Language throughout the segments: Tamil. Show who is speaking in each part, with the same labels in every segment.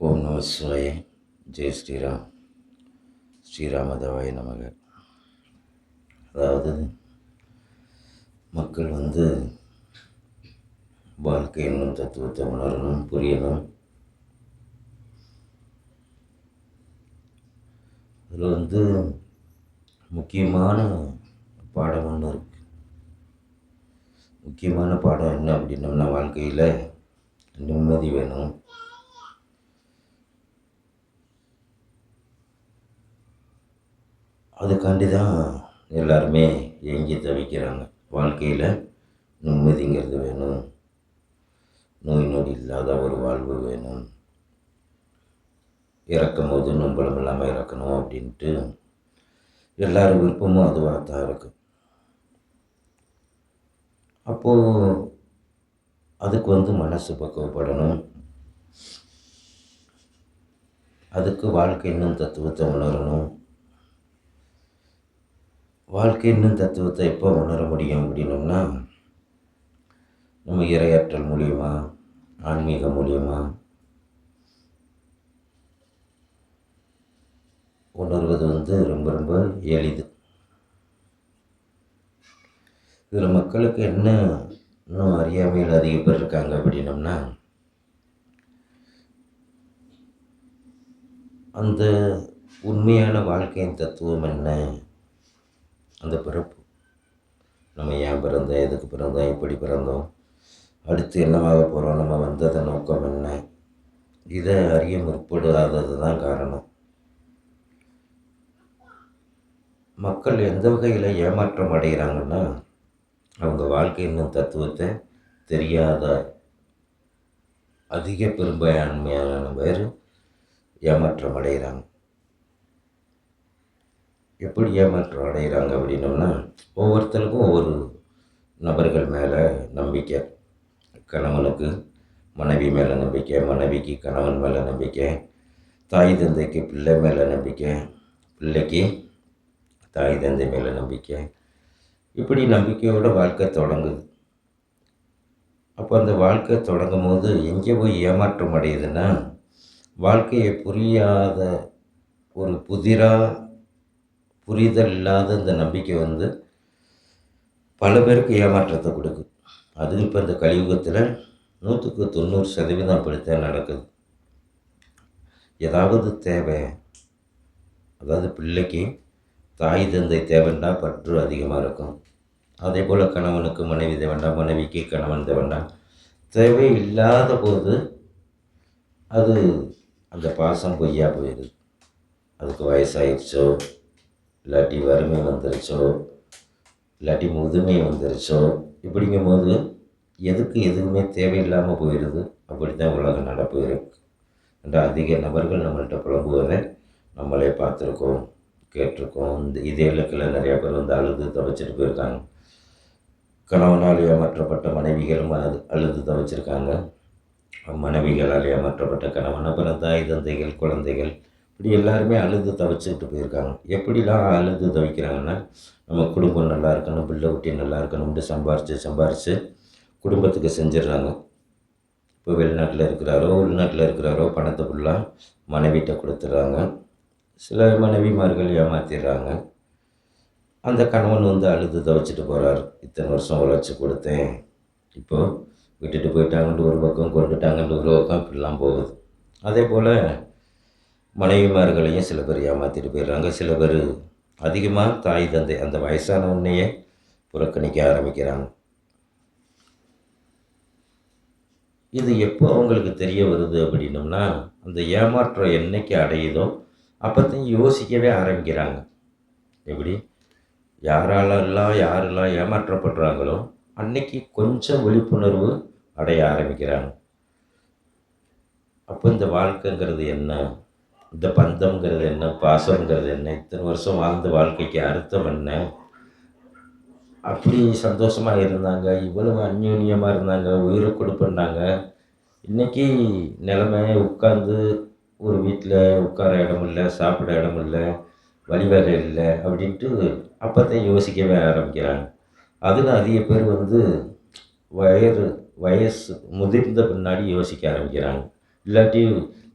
Speaker 1: ஓம் நம சிவாய. ஜெய் ஸ்ரீராம். ஸ்ரீராமதேவாய நமக. அதாவது மக்கள் வாழ்க்கை என்னும் தத்துவத்தை உணரணும், புரியணும். அதில் முக்கியமான பாடம் ஒன்று இருக்குது. முக்கியமான பாடம் என்ன அப்படின்னோம்னா, வாழ்க்கையில் நிம்மதி வேணும். அதுக்காண்டி தான் எல்லாருமே ஏங்கி தவிக்கிறாங்க. வாழ்க்கையில் நிம்மதிங்கிறது வேணும், நோய் நொடி இல்லாத ஒரு வாழ்வு வேணும், இறக்கும் போது நம்பளம் இல்லாமல் இறக்கணும் அப்படின்ட்டு எல்லாரும் விருப்பமும் அதுவாக தான் இருக்குது. அப்போது அதுக்கு மனசு பக்குவப்படணும். அதுக்கு வாழ்க்கை இன்னும் தத்துவத்தை உணரணும். வாழ்க்கை இன்னும் தத்துவத்தை எப்போ உணர முடியும் அப்படின்னோம்னா, நம்ம இரையாற்றல் மூலியமா, ஆன்மீகம் மூலியமா உணர்வது ரொம்ப ரொம்ப எளிது. இதில் மக்களுக்கு என்ன இன்னும் அறியாமையில் அதிக பேர் இருக்காங்க அப்படின்னோம்னா, அந்த உண்மையான வாழ்க்கையின் தத்துவம் என்ன, அந்த பிறப்பு, நம்ம ஏன் பிறந்தோம், எதுக்கு பிறந்தோம், எப்படி பிறந்தோம், அடுத்து என்னவாக போகிறோம், நம்ம வந்ததன் நோக்கம் என்ன, இதை அறிய முற்படாதது தான் காரணம். மக்கள் எந்த வகையில் ஏமாற்றம் அடைகிறாங்கன்னா, அவங்க வாழ்க்கை என்னும் தத்துவத்தை தெரியாத அதிக பெரும்பான்மையான பேர் ஏமாற்றம் அடைகிறாங்க. எப்படி ஏமாற்றம் அடைகிறாங்க அப்படின்னோம்னா, ஒவ்வொருத்தருக்கும் ஒவ்வொரு நபர்கள் மேலே நம்பிக்கை. கணவனுக்கு மனைவி மேலே நம்பிக்கை, மனைவிக்கு கணவன் மேலே நம்பிக்கை, தாய் தந்தைக்கு பிள்ளை மேலே நம்பிக்கை, பிள்ளைக்கு தாய் தந்தை மேலே நம்பிக்கை. இப்படி நம்பிக்கையோட வாழ்க்கை தொடங்குது. அப்போ அந்த வாழ்க்கை தொடங்கும் போது எங்கே போய் ஏமாற்றம் அடையுதுன்னா, வாழ்க்கையை புரியாத ஒரு புரிதல் இல்லாத இந்த நம்பிக்கை பல பேருக்கு ஏமாற்றத்தை கொடுக்குது. அது இப்போ இந்த கலியுகத்தில் 100% அப்படித்தான் நடக்குது. ஏதாவது தேவை, அதாவது பிள்ளைக்கு தாய் தந்தை தேவைண்டா பற்று அதிகமாக இருக்கும். அதே போல் கணவனுக்கு மனைவி தேவைண்டா, மனைவிக்கு கணவன் தேவைண்டா. தேவை இல்லாத போது அது அந்த பாசம் பொய்யா போயிடுது. அதுக்கு வயசாயிடுச்சோ, இல்லாட்டி வறுமை வந்துருச்சோ, இல்லாட்டி முதுமை வந்துருச்சோ, இப்படிங்கும் போது எதுவுமே தேவையில்லாமல் போயிடுது. அப்படி தான் உலக நடப்பு இருக்குது. என்ற அதிக நபர்கள் நம்மள்கிட்ட புலம்புவதை நம்மளே பார்த்துருக்கோம், கேட்டிருக்கோம். இதே இலக்கில் நிறையா பேர் அழுது துவைச்சிட்டு போயிருக்காங்க. கணவனால் ஏமாற்றப்பட்ட மனைவிகளும் அழுது துவைச்சிருக்காங்க. மனைவிகளால் ஏமாற்றப்பட்ட கணவன், அப்புறம் தாய் தந்தைகள், குழந்தைகள், இப்படி எல்லாருமே அழுது துவைச்சிக்கிட்டு போயிருக்காங்க. எப்படிலாம் அழுது துவைக்கிறாங்கன்னா, நம்ம குடும்பம் நல்லா இருக்கணும், பிள்ளை குட்டி நல்லா இருக்கணும்னு சம்பாரித்து குடும்பத்துக்கு செஞ்சிடறாங்க. இப்போ வெளிநாட்டில் இருக்கிறாரோ உள்நாட்டில் இருக்கிறாரோ பணத்தை ஃபுல்லாக மனைவிட்ட கொடுத்துட்றாங்க. சில மனைவிமார்கள் ஏமாற்றிடுறாங்க. அந்த கணவன் அழுது துவைச்சிட்டு போகிறார். இத்தனை வருஷம் உழைச்சி கொடுத்தேன், இப்போது விட்டுட்டு போயிட்டாங்கன்ட்டு ஒரு பக்கம், கொண்டுட்டாங்கன்ட்டு ஒரு பக்கம், இப்படிலாம் போகுது. அதே போல் மனைவிமார்களையும் சில பேர் ஏமாற்றிட்டு போயிடுறாங்க. சில பேர் அதிகமாக தாய் தந்தை அந்த வயசான உன்னையே புறக்கணிக்க ஆரம்பிக்கிறாங்க. இது எப்போ அவங்களுக்கு தெரிய வருது அப்படின்னோம்னா, அந்த ஏமாற்றம் என்னைக்கு அடையுதோ அப்போத்தையும் யோசிக்கவே ஆரம்பிக்கிறாங்க. எப்படி யாரெல்லாம் ஏமாற்றப்படுறாங்களோ அன்னைக்கு கொஞ்சம் விழிப்புணர்வு அடைய ஆரம்பிக்கிறாங்க. அப்போ இந்த வாழ்க்கைங்கிறது என்ன, இந்த பந்தம்ங்கிறது என்ன, பாசம்ங்கிறது என்ன, இத்தனை வருஷம் வாழ்ந்த வாழ்க்கைக்கு அர்த்தம் என்ன, அப்படி சந்தோஷமாக இருந்தாங்க, இவ்வளவு அந்யோன்யமாக இருந்தாங்க, உயிரை கொடுப்பேன்னாங்க. இன்றைக்கி நிலைமை உட்காந்து ஒரு வீட்டில் உட்கார இடம் இல்லை, சாப்பிட இடம் இல்லை, வழிவகை இல்லை அப்படின்ட்டு அப்போத்தான் யோசிக்கவே ஆரம்பிக்கிறாங்க. அதில் அதிக பேர் வயசு முதிர்ந்த பின்னாடி யோசிக்க ஆரம்பிக்கிறாங்க. இல்லாட்டி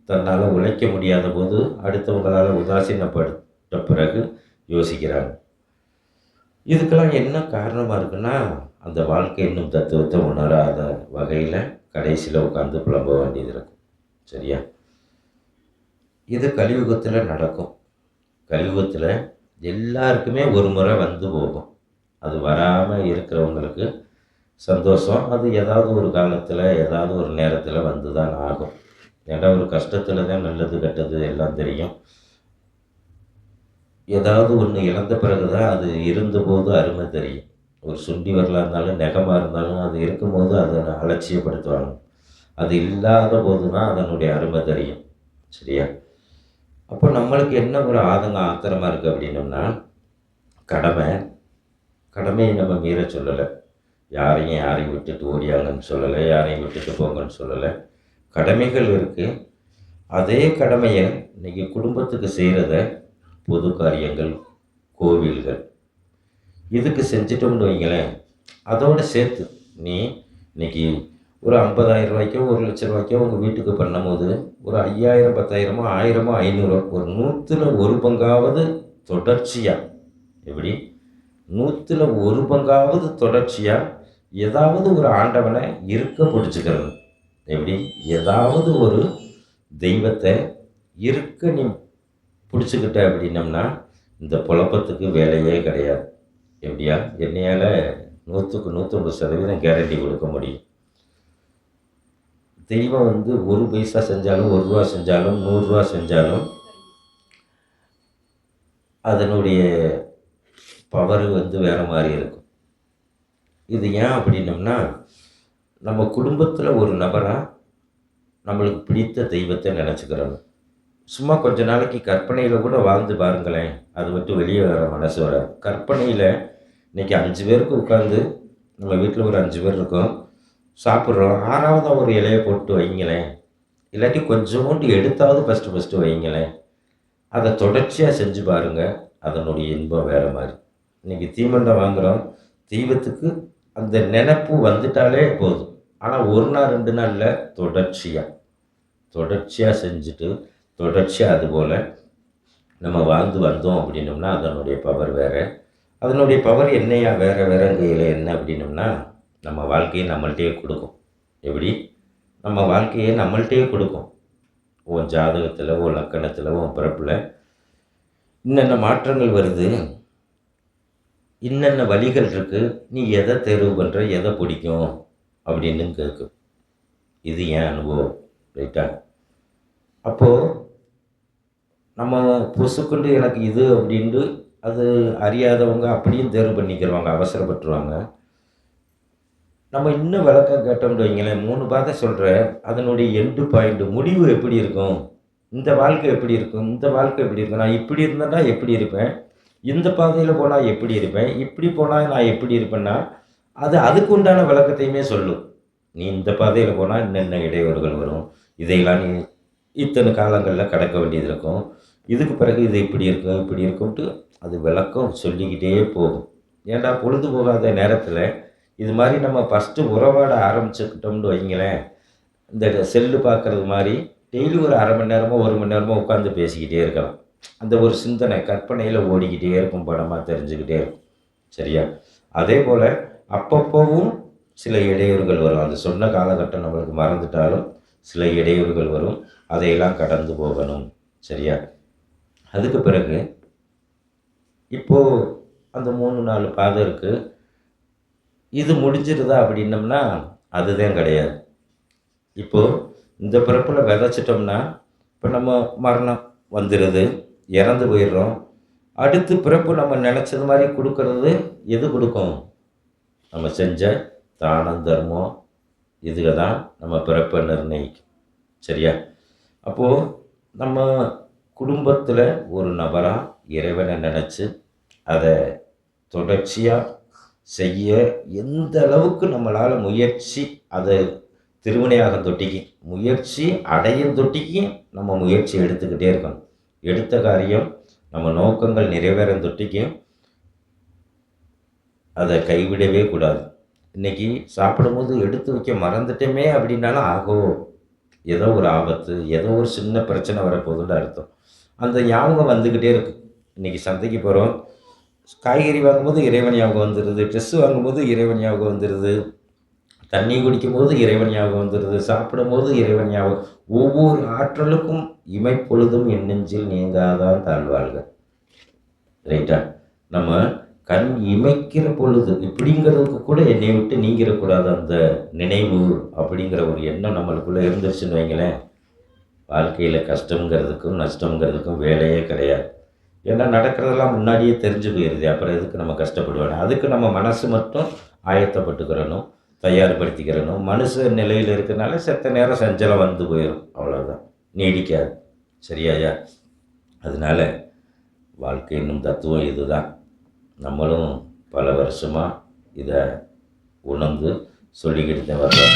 Speaker 1: தன்னால் உழைக்க முடியாத போது அடுத்தவங்களால் உதாசீனப்பட்ட பிறகு யோசிக்கிறாங்க. இதுக்கெல்லாம் என்ன காரணமாக இருக்குன்னா, அந்த வாழ்க்கை என்னும் தத்துவத்தை உணராத வகையில் கடைசியில் உட்காந்து புலம்ப வேண்டியது இருக்கும். சரியா? இது கலியுகத்தில் நடக்கும். கலியுகத்தில் எல்லாருக்குமே ஒரு முறை வந்து போகும். அது வராமல் இருக்கிறவங்களுக்கு சந்தோஷம். அது ஏதாவது ஒரு காலத்தில் ஏதாவது ஒரு நேரத்தில் வந்து தான் ஆகும். ஏன்னா ஒரு கஷ்டத்தில் தான் நல்லது கெட்டது எல்லாம் தெரியும். ஏதாவது ஒன்று இழந்த பிறகு தான் அது இருந்தபோது அருமை தெரியும். ஒரு சுண்டி விரலா இருந்தாலும், நெகமா இருந்தாலும் அது இருக்கும்போது அதை அலட்சியப்படுத்துவாங்க. அது இல்லாத போது தான் அதனுடைய அருமை தெரியும். சரியா? அப்போ நம்மளுக்கு என்ன ஒரு ஆதங்கம், ஆத்திரமா இருக்குது அப்படின்னோம்னா, கடமை கடமையை நம்ம மீறச் சொல்லலை. யாரையும் விட்டுட்டு ஓடியாங்கன்னு சொல்லலை. யாரையும் விட்டுட்டு போங்கன்னு சொல்லலை. கடமைகள் இருக்குது. அதே கடமையை இன்றைக்கி குடும்பத்துக்கு செய்கிறத பொது காரியங்கள், கோவில்கள் இதுக்கு செஞ்சிட்டோம்னு வைங்களேன், அதோடு சேர்த்து நீ இன்னைக்கு ஒரு 50,000 ரூபாய்க்கோ 1,00,000 ரூபாய்க்கோ உங்கள் வீட்டுக்கு பண்ணும்போது ஒரு 5,000 10,000 1000 500 ஒரு 100ல் 1 பங்காவது தொடர்ச்சியாக, எப்படி 100ல் 1 பங்காவது தொடர்ச்சியாக ஏதாவது ஒரு ஆண்டவனை இருக்க பிடிச்சிக்கிறது. எப்படி ஏதாவது ஒரு தெய்வத்தை இருக்க நீ பிடிச்சிக்கிட்ட அப்படின்னம்னா இந்த புழப்பத்துக்கு வேலையே கிடையாது. எப்படியா என்னையால் 100க்கு 150% கேரண்டி கொடுக்க முடியும். தெய்வம் வந்து 1 பைசா செஞ்சாலும், 1 ரூபா செஞ்சாலும், 100 ரூபா செஞ்சாலும் அதனுடைய பவர் வந்து வேறு மாதிரி இருக்கும். இது ஏன் அப்படின்னம்னா, நம்ம குடும்பத்தில் ஒரு நபராக நம்மளுக்கு பிடித்த தெய்வத்தை நினச்சிக்கிறோம். சும்மா கொஞ்ச நாளைக்கு கற்பனையில் கூட வாழ்ந்து பாருங்களேன், அது விட்டு வெளியே வர மனசு வராது. கற்பனையில் இன்றைக்கி 5 பேருக்கு உட்காந்து, நம்ம வீட்டில் ஒரு 5 பேர் இருக்கோம், சாப்பிட்றோம். 6வதாக ஒரு இலையை போட்டு வைங்களேன், இல்லாட்டி கொஞ்சோண்டு எடுத்தாவது ஃபஸ்ட்டு வைங்களேன். அதை தொடர்ச்சியாக செஞ்சு பாருங்கள், அதனுடைய இன்பம் வேறு மாதிரி. இன்றைக்கி தீமண்டை வாங்குகிறோம், தெய்வத்துக்கு அந்த நினப்பு வந்துட்டாலே போதும். ஆனால் 1 நாள் 2 நாளில் தொடர்ச்சியாக செஞ்சுட்டு தொடர்ச்சியாக அதுபோல் நம்ம வாழ்ந்து வந்தோம் அப்படின்னோம்னா அதனுடைய பவர் வேறு. அதனுடைய பவர் என்னையா வேறங்கையில் என்ன அப்படின்னோம்னா, நம்ம வாழ்க்கையை நம்மள்கிட்டயே கொடுக்கும். எப்படி நம்ம வாழ்க்கையை நம்மள்கிட்டயே கொடுக்கும். உன் ஜாதகத்தில், உன் லக்கணத்தில், உன் பிறப்பில் இன்னென்ன மாற்றங்கள் வருது, இன்னென்ன வழிகள் இருக்குது, நீ எதை தேர்வு பண்ணுற, எதை பிடிக்கும் அப்படின்னு கேட்கும். இது என் அனுபவம். ரைட்டா? அப்போது நம்ம பொசுக்குண்டு எனக்கு இது அப்படின்ட்டு அது அறியாதவங்க அப்படியும் தேர்வு பண்ணிக்கிறவாங்க, அவசரப்பட்டுருவாங்க. நம்ம இன்னும் விளக்கம் கேட்டோம்னு வைங்களேன், 3 பாதை சொல்கிறேன், அதனுடைய எண்டு பாயிண்ட்டு முடிவு எப்படி இருக்கும், இந்த வாழ்க்கை எப்படி இருக்கும், இந்த வாழ்க்கை எப்படி இருக்கும், நான் இப்படி இருந்தேன்னா எப்படி இருப்பேன், இந்த பாதையில் போனால் எப்படி இருப்பேன், இப்படி போனால் நான் எப்படி இருப்பேன்னா அது அதுக்கு உண்டான விளக்கத்தையுமே சொல்லும். நீ இந்த பாதையில் போனால் என்னென்ன இடையூறுகள் வரும், இதையெல்லாம் நீ இத்தனை காலங்களில் கடக்க வேண்டியது இருக்கும், இதுக்கு பிறகு இது இப்படி இருக்கும் இப்படி இருக்கும்ட்டு அது விளக்கம் சொல்லிக்கிட்டே போகும். ஏன்டா பொழுது போகாத நேரத்தில் இது மாதிரி நம்ம ஃபஸ்ட்டு உறவாட ஆரம்பிச்சுக்கிட்டோம்னு வைங்களேன், இந்த செல்லு பார்க்குறது மாதிரி டெய்லி ஒரு 1/2 மணி நேரமோ 1 மணி நேரமோ உட்காந்து பேசிக்கிட்டே இருக்கலாம். அந்த ஒரு சிந்தனை கற்பனையில் ஓடிக்கிட்டே இருக்கும், படமாக தெரிஞ்சுக்கிட்டே இருக்கும். சரியா? அதே போல் அப்பப்போவும் சில இடையூறுகள் வரும். அது சொன்ன காலகட்டம் நம்மளுக்கு மறந்துட்டாலும் சில இடையூறுகள் வரும், அதையெல்லாம் கடந்து போகணும். சரியா? அதுக்கு பிறகு இப்போது அந்த 3-4 பாதை இருக்குது. இது முடிஞ்சிருதா அப்படின்னம்னா அதுதான் கிடையாது. இப்போது இந்த பிறப்பில் விதைச்சிட்டோம்னா இப்போ நம்ம மரணம் வந்துடுது, இறந்து போயிடுறோம். அடுத்து பிறப்பு நம்ம நினச்சது மாதிரி கொடுக்கறது எது கொடுக்கும், நம்ம செஞ்ச தானம் தர்மம் இதுக தான் நம்ம பிறப்பை நிர்ணயிக்கும். சரியா? அப்போது நம்ம குடும்பத்தில் ஒரு நபராக இறைவனை நினச்சி அதை தொடர்ச்சியாக செய்ய எந்த அளவுக்கு நம்மளால் முயற்சி, அதை திருவினையாகம் தொட்டிக்கு முயற்சி அடையும் தொட்டிக்கு நம்ம முயற்சி எடுத்துக்கிட்டே இருக்கணும். எடுத்த காரியம் நம்ம நோக்கங்கள் நிறைவேறும் தொட்டிக்கும் அதை கைவிடவே கூடாது. இன்றைக்கி சாப்பிடும்போது எடுத்து வைக்க மறந்துட்டோமே அப்படின்னாலும் ஆகோ ஏதோ ஒரு ஆபத்து, ஏதோ ஒரு சின்ன பிரச்சனை வரப்போகுதுன்னு அர்த்தம். அந்த ஞாபகம் வந்துக்கிட்டே இருக்குது. இன்றைக்கி சந்தைக்கு போகிறோம், காய்கறி வாங்கும்போது இறைவன் ஞாபகம் வந்துடுது, ட்ரெஸ்ஸு வாங்கும்போது இறைவன் ஞாபகம் வந்துடுது, தண்ணி குடிக்கும்போது இறைவன் ஞாபகம் வந்துடுது, சாப்பிடும்போது இறைவன் ஞாபகம். ஒவ்வொரு ஆற்றலுக்கும் இமைப்பொழுதும் என் நெஞ்சில் நீங்காதான் தாழ்வாள்க. ரைட்டா? நம்ம கண் இமைக்கிற பொழுது இப்படிங்கிறதுக்கு கூட என்னை விட்டு நீங்கிடக்கூடாது அந்த நினைவு அப்படிங்கிற ஒரு எண்ணம் நம்மளுக்குள்ளே இருந்துருச்சுன்னு வைங்களேன், வாழ்க்கையில் கஷ்டங்கிறதுக்கும் நஷ்டங்கிறதுக்கும் வேலையே கிடையாது. ஏன்னா நடக்கிறதெல்லாம் முன்னாடியே தெரிஞ்சு போயிடுது. அப்புறம் எதுக்கு நம்ம கஷ்டப்படுவாங்க? அதுக்கு நம்ம மனசு மட்டும் ஆயத்தப்பட்டுக்கிறணும், தயார்படுத்திக்கிறணும். மனுஷ நிலையில் இருக்கிறனால செத்த நேரம் சஞ்சலம் வந்து போயிடும், அவ்வளோதான், நீடிக்காது. சரியாயா? அதனால வாழ்க்கை என்னும் தத்துவம் இதுதான். நம்மளும் பல வருஷமாக இதை உணர்ந்து சொல்லிக்கிட்டு தான் வர்றோம்.